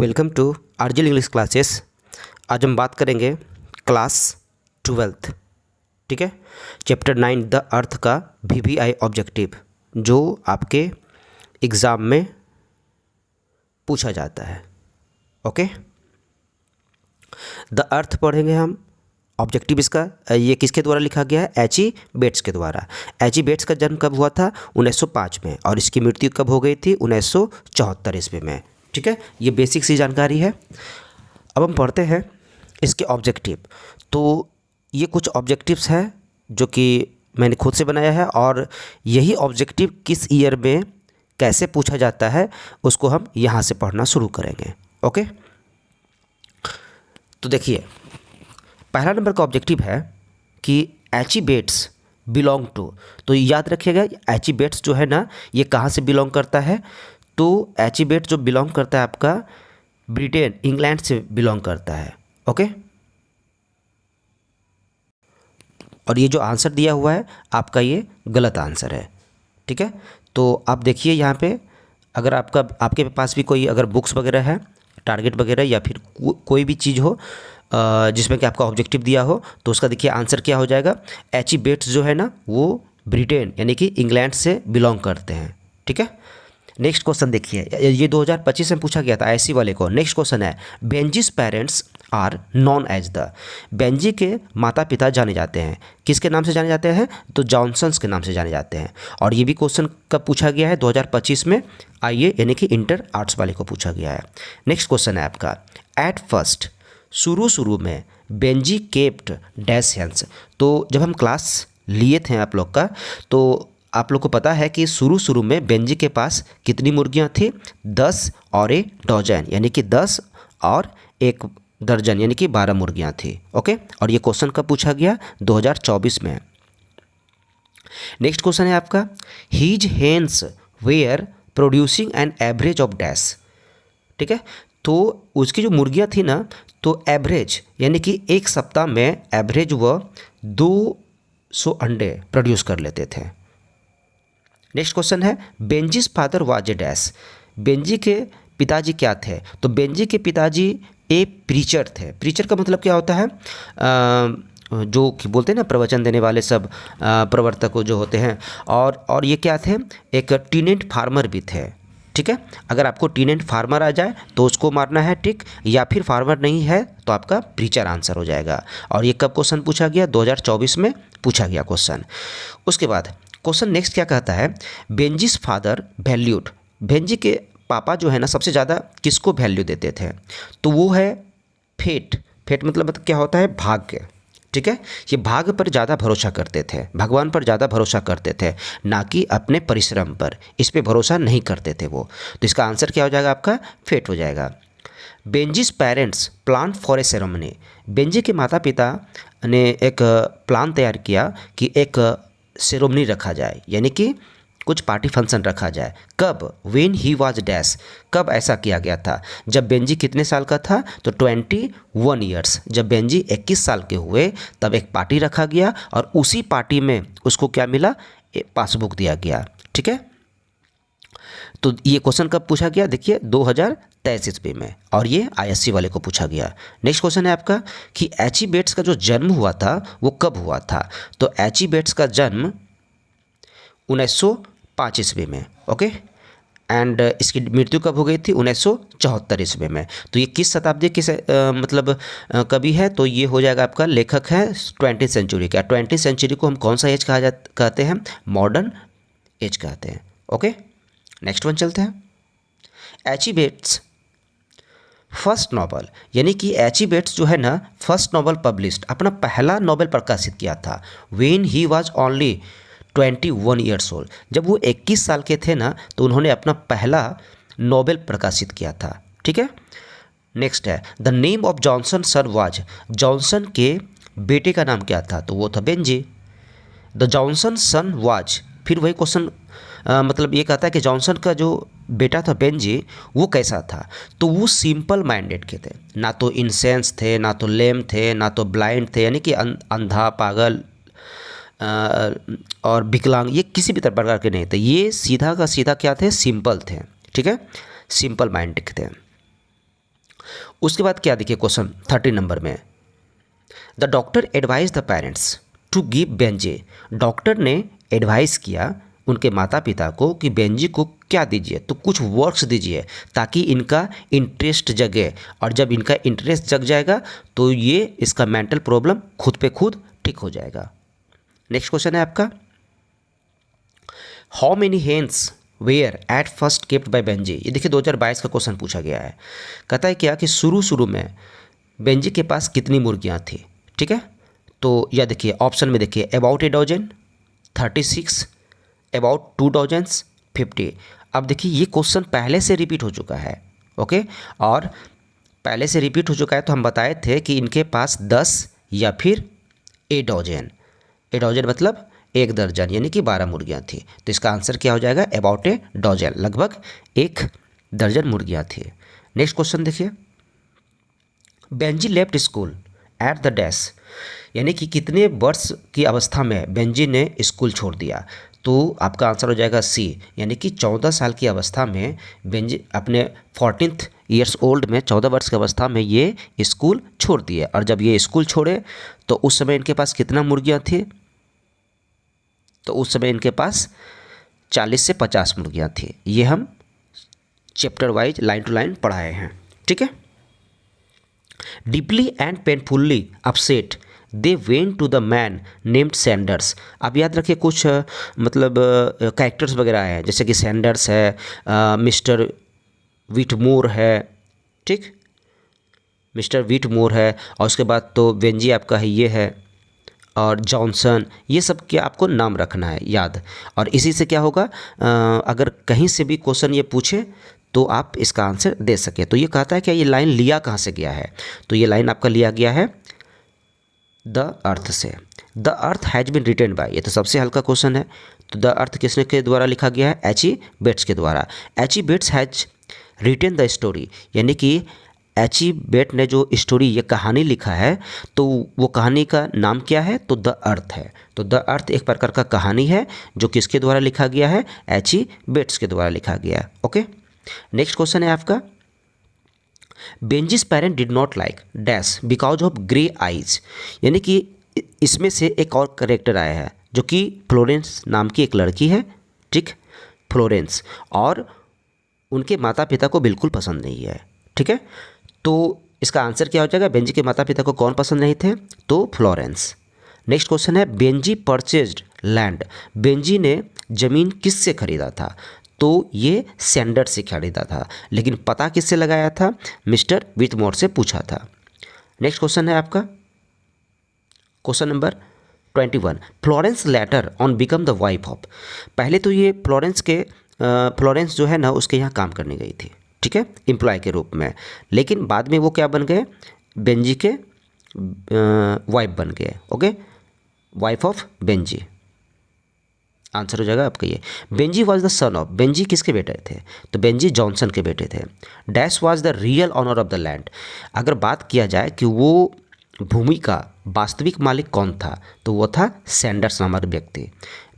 Welcome to आरजिल English classes. आज हम बात करेंगे क्लास 12th, ठीक है, चैप्टर 9 द अर्थ का VBI ऑब्जेक्टिव, जो आपके एग्ज़ाम में पूछा जाता है। ओके, द अर्थ पढ़ेंगे हम। ऑब्जेक्टिव इसका ये किसके द्वारा लिखा गया है? एच.ई. बेट्स के द्वारा। एच.ई. बेट्स का जन्म कब हुआ था? 1905 में, और इसकी मृत्यु कब हो गई थी? 1974 ईस्वी में। ठीक है, ये बेसिक सी जानकारी है। अब हम पढ़ते हैं इसके ऑब्जेक्टिव। तो ये कुछ ऑब्जेक्टिव्स हैं जो कि मैंने खुद से बनाया है, और यही ऑब्जेक्टिव किस ईयर में कैसे पूछा जाता है उसको हम यहाँ से पढ़ना शुरू करेंगे। ओके, तो देखिए, पहला नंबर का ऑब्जेक्टिव है कि एच.ई. Bets belong to. तो याद रखिएगा, एच.ई. बेट्स जो है ना, ये कहाँ से बिलोंग करता है? तो एच.ई. बेट्स जो बिलोंग करता है आपका ब्रिटेन, इंग्लैंड से बिलोंग करता है। ओके, और ये जो आंसर दिया हुआ है आपका, ये गलत आंसर है। ठीक है, तो आप देखिए यहाँ पे, अगर आपके पास भी कोई अगर बुक्स वगैरह है, टारगेट वगैरह, या फिर कोई भी चीज़ हो जिसमें कि आपका ऑब्जेक्टिव दिया हो, तो उसका देखिए आंसर क्या हो जाएगा। एच.ई. बेट्स जो है ना, वो ब्रिटेन यानी कि इंग्लैंड से बिलोंग करते हैं। ठीक है, नेक्स्ट क्वेश्चन देखिए, ये 2025 में पूछा गया था ऐसी वाले को। नेक्स्ट क्वेश्चन है, Benjy's parents are known as the. Benjy के माता पिता जाने जाते हैं, किसके नाम से जाने जाते हैं? तो जॉनसन्स के नाम से जाने जाते हैं। और ये भी क्वेश्चन कब पूछा गया है? 2025 में, आइए, यानी कि इंटर आर्ट्स वाले को पूछा गया है। नेक्स्ट क्वेश्चन है आपका, एट फर्स्ट, शुरू में बेंजी केप्ट डैश हेंस। तो जब हम क्लास लिए थे आप लोग का, तो आप लोग को पता है कि शुरू में बेंजी के पास कितनी मुर्गियां थी? 10 और 1 डजन, यानी कि 10 और 1 दर्जन, यानी कि 12 मुर्गियां थी। ओके, और ये क्वेश्चन कब पूछा गया? 2024 में। नेक्स्ट क्वेश्चन है आपका, his hens were producing an average of dash. ठीक है, तो उसकी जो मुर्गियां थी ना, तो एवरेज यानी कि एक सप्ताह में एवरेज वह 200 अंडे प्रोड्यूस कर लेते थे। नेक्स्ट क्वेश्चन है, Benjy's father was a dash. Benjy के पिताजी क्या थे? तो बेंजी के पिताजी ए प्रीचर थे। प्रीचर का मतलब क्या होता है? जो कि बोलते हैं ना, प्रवचन देने वाले सब प्रवर्तक जो होते हैं। और ये क्या थे? एक टीनेंट फार्मर भी थे। ठीक है, अगर आपको टीनेंट फार्मर आ जाए तो उसको मारना है टिक, या फिर फार्मर नहीं है तो आपका प्रीचर आंसर हो जाएगा। और ये कब क्वेश्चन पूछा गया? 2024 में पूछा गया क्वेश्चन। उसके बाद क्वेश्चन नेक्स्ट क्या कहता है, बेंजीज फादर वैल्यूड। बेंजी के पापा जो है ना, सबसे ज़्यादा किसको वैल्यू देते थे? तो वो है फेट। फेट मतलब क्या होता है? भाग्य। ठीक है, ये भाग्य पर ज़्यादा भरोसा करते थे, भगवान पर ज़्यादा भरोसा करते थे, ना कि अपने परिश्रम पर। इस पे भरोसा नहीं करते थे वो। तो इसका आंसर क्या हो जाएगा? आपका फेट हो जाएगा। Benjy's parents plan for a ceremony. Benjy के माता पिता ने एक प्लान तैयार किया कि एक सेरेमनी रखा जाए, यानी कि कुछ पार्टी फंक्शन रखा जाए। कब? When he was dash. कब ऐसा किया गया था? जब बेंजी कितने साल का था? तो 21 ईयर्स। जब बेंजी 21 साल के हुए तब एक पार्टी रखा गया, और उसी पार्टी में उसको क्या मिला? पासबुक दिया गया। ठीक है, तो ये क्वेश्चन कब पूछा गया? देखिए 2023 ईस्वी में, और ये ISC वाले को पूछा गया। नेक्स्ट क्वेश्चन है आपका कि एच.ई. बेट्स का जो जन्म हुआ था वो कब हुआ था? तो एच.ई. बेट्स का जन्म 1905 ईस्वी में। ओके, एंड इसकी मृत्यु कब हो गई थी? 1974 ईस्वी में। तो ये किस शताब्दी के मतलब कवि है? तो ये हो जाएगा आपका, लेखक है 20th सेंचुरी का। 20th सेंचुरी को हम कौन सा एज कहते हैं? मॉडर्न एज कहते हैं। ओके, नेक्स्ट वन चलते हैं। एच.ई. बेट्स फर्स्ट नॉवल, यानी कि एच.ई. बेट्स जो है ना, फर्स्ट नॉवल पब्लिश्ड, अपना पहला नॉवल प्रकाशित किया था when he was only 21 years old. जब वो 21 साल के थे ना, तो उन्होंने अपना पहला नॉवल प्रकाशित किया था। ठीक है, नेक्स्ट है, the name of Johnson son was. Johnson के बेटे का नाम क्या था? तो वो था Benjy. The Johnson son was, फिर वही क्वेश्चन मतलब ये कहता है कि जॉनसन का जो बेटा था बेंजी, वो कैसा था? तो वो सिंपल माइंडेड के थे, ना तो इंसेंस थे, ना तो लेम थे, ना तो ब्लाइंड थे, यानी कि अंधा, पागल और विकलांग, ये किसी भी प्रकार के नहीं थे। ये सीधा का सीधा क्या थे? सिंपल थे। ठीक है, सिंपल माइंडेड थे। उसके बाद क्या देखिए क्वेश्चन 30 नंबर में, the doctor advise the parents to give Benjy. Doctor ने एडवाइस किया उनके माता पिता को कि बेंजी को क्या दीजिए, तो कुछ वर्क्स दीजिए ताकि इनका इंटरेस्ट जगे, और जब इनका इंटरेस्ट जग जाएगा तो ये इसका मेंटल प्रॉब्लम खुद पे खुद ठीक हो जाएगा। नेक्स्ट क्वेश्चन है आपका, how many hens were at first kept by Benjy. ये देखिए 2022 का क्वेश्चन पूछा गया है। कहता है क्या कि शुरू में बेंजी के पास कितनी मुर्गियाँ थी, ठीक है। तो यह देखिए ऑप्शन में देखिए अबाउट 8 डजन, 36, अबाउट 2 डजन्स, 50। अब देखिए ये क्वेश्चन पहले से रिपीट हो चुका है, ओके, और पहले से रिपीट हो चुका है तो हम बताए थे कि इनके पास 10 या फिर 8 डजन। 8 डजन मतलब 1 दर्जन यानी कि 12 मुर्गियाँ थी। तो इसका आंसर क्या हो जाएगा, अबाउट ए डजन, लगभग 1 दर्जन मुर्गियाँ थी। नेक्स्ट क्वेश्चन देखिए, Benji left school at the dash, यानी कि कितने वर्ष की अवस्था में बेंजी ने स्कूल छोड़ दिया। तो आपका आंसर हो जाएगा सी, यानी कि 14 साल की अवस्था में बेंजी अपने 14th ईयर्स ओल्ड में 14 वर्ष की अवस्था में ये स्कूल छोड़ दिए। और जब ये स्कूल छोड़े तो उस समय इनके पास कितना मुर्गियाँ थी, तो उस समय इनके पास 40 से 50 मुर्गियाँ थी। ये हम chapter wise line to line पढ़ाए हैं, ठीक है। Deeply and painfully upset they went to the man named Sanders. आप याद रखिए कुछ मतलब कैरेक्टर्स वगैरह हैं, जैसे कि सैंडर्स है, मिस्टर विटमोर है, ठीक, मिस्टर विटमोर है, और उसके बाद तो बेंजी आपका है ये है, और जॉनसन, ये सब क्या आपको नाम रखना है याद। और इसी से क्या होगा, अगर कहीं से भी क्वेश्चन ये पूछे तो आप इसका आंसर दे सके। तो ये कहता है कि ये लाइन लिया कहाँ से गया है, तो ये लाइन आपका लिया गया है द अर्थ से। The earth has been written by, ये तो सबसे हल्का क्वेश्चन है। तो द अर्थ किसने के द्वारा लिखा गया है, एच.ई. बेट्स के द्वारा। H E. Bates has written the story, यानी कि एच.ई. बेट ने जो स्टोरी ये कहानी लिखा है, तो वो कहानी का नाम क्या है, तो द अर्थ है। तो द अर्थ एक प्रकार का कहानी है जो किसके द्वारा लिखा गया है, एच.ई. बेट्स के द्वारा लिखा गया है, ओके। नेक्स्ट क्वेश्चन है आपका, Benjy's parent did not like dash because of grey eyes, यानी कि इसमें से एक और करेक्टर आया है जो कि फ्लोरेंस नाम की एक लड़की है, ठीक, फ्लोरेंस, और उनके माता पिता को बिल्कुल पसंद नहीं है, ठीक है। तो इसका आंसर क्या हो जाएगा, बेंजी के माता पिता को कौन पसंद नहीं थे, तो फ्लोरेंस। नेक्स्ट क्वेश्चन है, बेंजी परचेज्ड लैंड, बेंजी ने ज़मीन किससे खरीदा था, तो ये सैंडर से खरीदा था, लेकिन पता किससे लगाया था, मिस्टर विटमोर से पूछा था। नेक्स्ट क्वेश्चन है आपका question number 21, Florence later on become the wife of. पहले तो ये फ्लोरेंस जो है ना उसके यहाँ काम करने गई थी, ठीक है, एम्प्लॉय के रूप में, लेकिन बाद में वो क्या बन गए, बेंजी के वाइफ बन गए, okay, wife of Benjy. Answer हो जाएगा आपका ये। Benjy was the son of, Benjy किसके बेटे थे, तो बेंजी जॉनसन के बेटे थे। Dash was the real owner of the land, अगर बात किया जाए कि वो भूमि का वास्तविक मालिक कौन था, तो वो था सैंडर्स नामक व्यक्ति।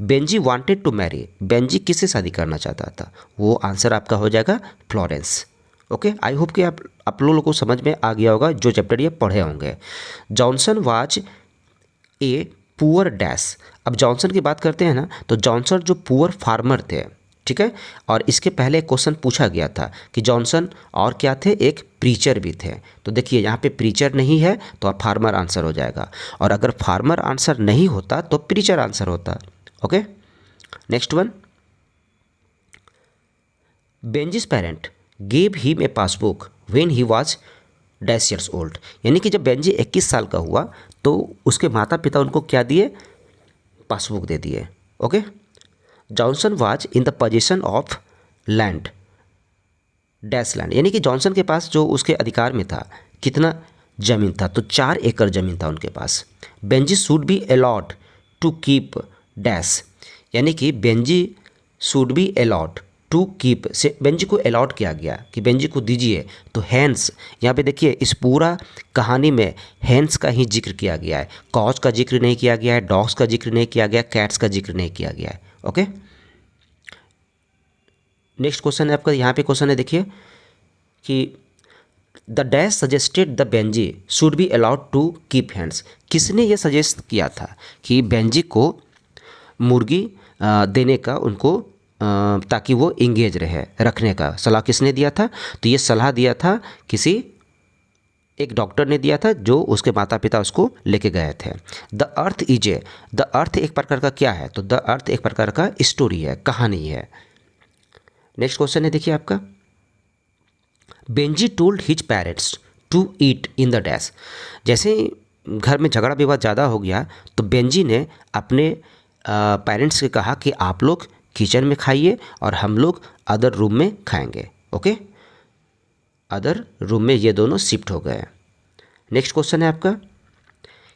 Benjy wanted to marry, Benjy किससे शादी करना चाहता था, वो आंसर आपका हो जाएगा फ्लोरेंस, ओके। आई होप कि आप लोगों को समझ में आ गया होगा जो चैप्टर ये पढ़े होंगे। Johnson was a poor dash, अब जॉनसन की बात करते हैं ना, तो जॉनसन जो पुअर फार्मर थे, ठीक है, और इसके पहले एक क्वेश्चन पूछा गया था कि जॉनसन और क्या थे, एक प्रीचर भी थे। तो देखिए यहाँ पे प्रीचर नहीं है तो आप फार्मर आंसर हो जाएगा, और अगर फार्मर आंसर नहीं होता तो प्रीचर आंसर होता, okay. Next one, Benjy's parent gave him a passbook when he was dash years old, यानी कि जब बेंजी 21 साल का हुआ तो उसके माता पिता उनको क्या दिए, पासबुक दे दिए, okay. Johnson was in the position of land dash land, यानी कि जॉनसन के पास जो उसके अधिकार में था कितना ज़मीन था, तो 4 एकड़ ज़मीन था उनके पास। Benjy should be allot to keep dash, यानी कि Benjy should be allot to keep से बेंजी को अलॉट किया गया कि बेंजी को दीजिए, तो हैंस, यहाँ पे देखिए इस पूरा कहानी में हैंस का ही जिक्र किया गया है, कॉज का जिक्र नहीं किया गया है, डॉग्स का जिक्र नहीं किया गया, कैट्स का जिक्र नहीं किया गया है, ओके। नेक्स्ट क्वेश्चन है आपका, यहाँ पे क्वेश्चन है देखिए कि the dash suggested the Benjy should be allowed to keep hands. किसने ये सजेस्ट किया था कि बेंजी को मुर्गी देने का उनको ताकि वो इंगेज रहे, रखने का सलाह किसने दिया था? तो ये सलाह दिया था किसी एक डॉक्टर ने दिया था जो उसके माता पिता उसको लेके गए थे। The earth is a, the earth एक प्रकार का क्या है? तो द अर्थ एक प्रकार का स्टोरी है, कहानी है। नेक्स्ट क्वेश्चन है देखिए आपका, Benjy told his parents to eat in the dash. जैसे घर में झगड़ा विवाद ज़्यादा हो गया तो बेंजी ने अपने पेरेंट्स से कहा कि आप लोग किचन में खाइए और हम लोग अदर रूम में खाएंगे। ओके, अदर रूम में ये दोनों शिफ्ट हो गए। नेक्स्ट क्वेश्चन है आपका,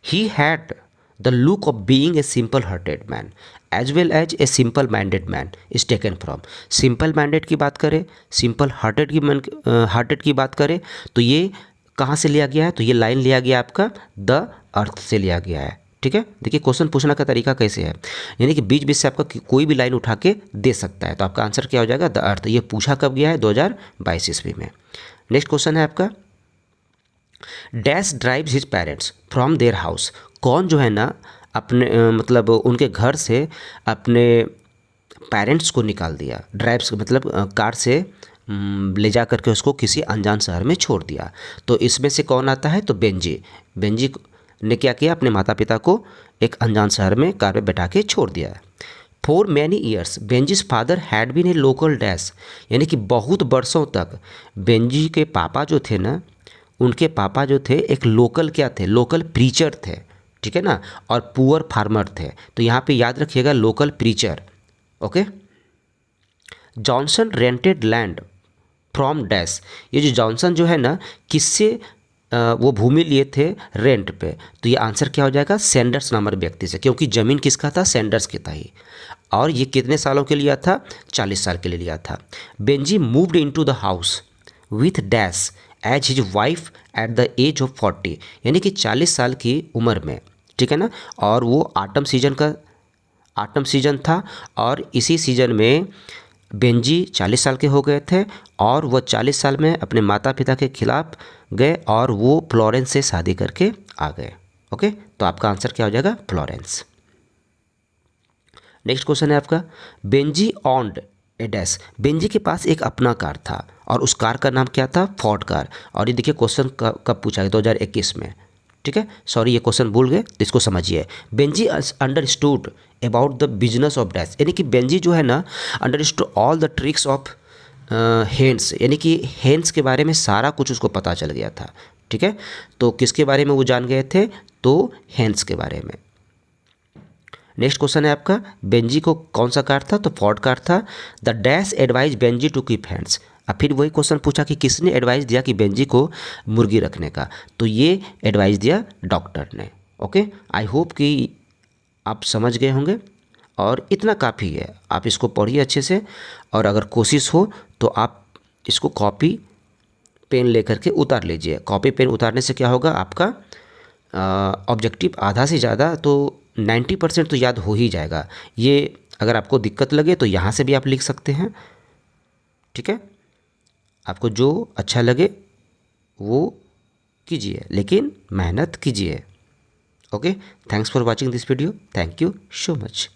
he had the look of being a simple hearted man as well as a simple minded man is taken from. Simple minded की बात करें, सिंपल हार्टेड की बात करें तो ये कहाँ से लिया गया है? तो ये लाइन लिया गया आपका द अर्थ से लिया गया है। ठीक है, देखिए क्वेश्चन पूछने का तरीका कैसे है, यानी कि बीच बीच से आपका कोई भी लाइन उठा के दे सकता है। तो आपका आंसर क्या हो जाएगा? The earth. ये पूछा कब गया है? 2022 ईस्वी में। नेक्स्ट क्वेश्चन है आपका, dash drives his parents from their house. कौन जो है ना अपने मतलब उनके घर से अपने पेरेंट्स को निकाल दिया। ड्राइव्स मतलब कार से ले जा करके उसको किसी अनजान शहर में छोड़ दिया। तो इसमें से कौन आता है? तो बेंजी। बेंजी ने क्या किया? अपने माता पिता को एक अनजान शहर में कार में बैठा के छोड़ दिया। For many years Benjy's father had been a local dash, यानी कि बहुत वर्षों तक बेंजी के पापा जो थे ना, उनके पापा जो थे एक लोकल क्या थे? लोकल प्रीचर थे। ठीक है ना, और पुअर फार्मर थे। तो यहाँ पे याद रखिएगा local preacher. Okay, Johnson rented land from dash. ये जो जॉनसन जो है ना किससे वो भूमि लिए थे? रेंट पे। तो ये आंसर क्या हो जाएगा? सैंडर्स नामक व्यक्ति से, क्योंकि ज़मीन किसका था? सैंडर्स की था ही। और ये कितने सालों के लिए लिया था? 40 साल के लिए लिया था। Benjy moved into the house with dash as his wife at the age of 40, यानी कि 40 साल की उम्र में। ठीक है ना, और वो आटम सीजन था और इसी सीजन में बेंजी 40 साल के हो गए थे और वो 40 साल में अपने माता पिता के खिलाफ गए और वो फ्लोरेंस से शादी करके आ गए। ओके, तो आपका आंसर क्या हो जाएगा? फ्लोरेंस। नेक्स्ट क्वेश्चन है आपका, बेंजी ऑन्ड ए डैश। बेंजी के पास एक अपना कार था और उस कार का नाम क्या था? Ford car. और ये देखिए क्वेश्चन कब पूछा गया? 2021 में। ठीक है, सॉरी ये क्वेश्चन भूल गए तो इसको समझिए। Benji understood about the business of dash, यानी कि बेंजी जो है ना understood all the tricks of hence, यानी कि हेंस के बारे में सारा कुछ उसको पता चल गया था। ठीक है, तो किसके बारे में वो जान गए थे? तो हेंस के बारे में। नेक्स्ट क्वेश्चन है आपका, बेंजी को कौन सा कार था? तो फोर्ड कार था। The dash advise Benjy to keep hands. अब फिर वही क्वेश्चन पूछा कि किसने एडवाइस दिया कि बेंजी को मुर्गी रखने का? तो ये एडवाइस दिया डॉक्टर ने। ओके, आई होप कि आप समझ गए होंगे और इतना काफ़ी है। आप इसको पढ़िए अच्छे से और अगर कोशिश हो तो आप इसको कॉपी पेन लेकर के उतार लीजिए। कॉपी पेन उतारने से क्या होगा? आपका ऑब्जेक्टिव आधा से ज़्यादा तो 90% तो याद हो ही जाएगा। ये अगर आपको दिक्कत लगे तो यहाँ से भी आप लिख सकते हैं। ठीक है, आपको जो अच्छा लगे वो कीजिए, लेकिन मेहनत कीजिए। Okay, thanks for watching this video. Thank you so much.